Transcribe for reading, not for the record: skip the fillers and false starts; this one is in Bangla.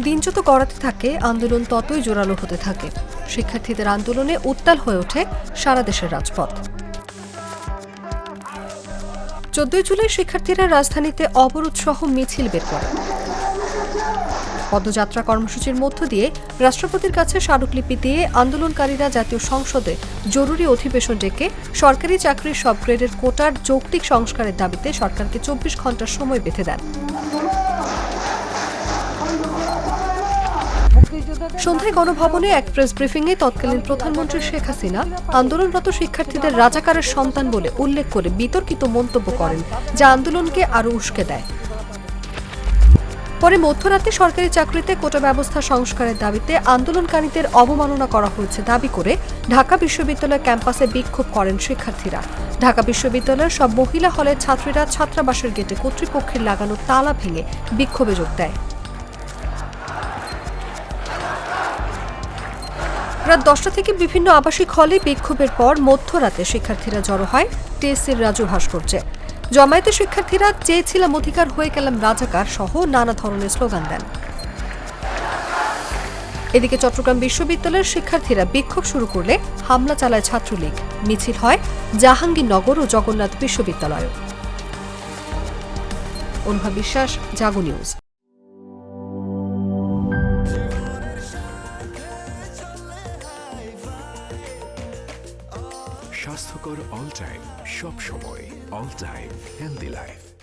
দিন যত গড়াতে থাকে আন্দোলন ততই জোরালো হতে থাকে। শিক্ষার্থীদের আন্দোলনে উত্তাল হয়ে ওঠে সারা দেশের রাজপথ। 14 জুলাই শিক্ষার্থীরা রাজধানীতে অবরোধ সহ মিছিল বের করে। পদযাত্রা কর্মসূচির মধ্য দিয়ে রাষ্ট্রপতির কাছে স্মারকলিপি দিয়ে আন্দোলনকারীরা জাতীয় সংসদে জরুরি অধিবেশন ডেকে সরকারি চাকরির সব গ্রেডের কোটার যৌক্তিক সংস্কারের দাবিতে সরকারকে 24 ঘণ্টার সময় বেঁধে দেন। সন্ধ্যায় গণভবনে এক প্রেস ব্রিফিংয়ে তৎকালীন প্রধানমন্ত্রী শেখ হাসিনা আন্দোলনরত শিক্ষার্থীদের রাজাকারের সন্তান বলে উল্লেখ করে বিতর্কিত মন্তব্য করেন, যা আন্দোলনকে আরও উস্কে দেয়। পরে মধ্যরাতে সরকারি চাকরিতে কোটা ব্যবস্থা সংস্কারের দাবিতে আন্দোলনকারীদের অবমাননা করা হয়েছে দাবি করে ঢাকা বিশ্ববিদ্যালয় ক্যাম্পাসে বিক্ষোভ করেন শিক্ষার্থীরা। ঢাকা বিশ্ববিদ্যালয়ের সব মহিলা হলের ছাত্রীরা ছাত্রাবাসের গেটে কর্তৃপক্ষের লাগানো তালা ভেঙে বিক্ষোভে যোগ দেয়। রাত 10টা থেকে বিভিন্ন আবাসিক হলে বিক্ষোভের পর মধ্যরাতে শিক্ষার্থীরা জড়ো হয় টিএসসির রাজু ভাস্কর্যে। জমায়েতে শিক্ষার্থীরা চেয়েছিলাম অধিকার, হয়ে গেলাম রাজাকার সহ নানা ধরনের স্লোগান দেন। এদিকে চট্টগ্রাম বিশ্ববিদ্যালয়ের শিক্ষার্থীরা বিক্ষোভ শুরু করলে হামলা চালায় ছাত্রলীগ। মিছিল হয় জাহাঙ্গীরনগর ও জগন্নাথ বিশ্ববিদ্যালয়ে। অনুভা বিশ্বাস, জাগো নিউজ। স্বাস্থ্যকর অল টাইম, সব সময় অল টাইম হেলদি লাইফ।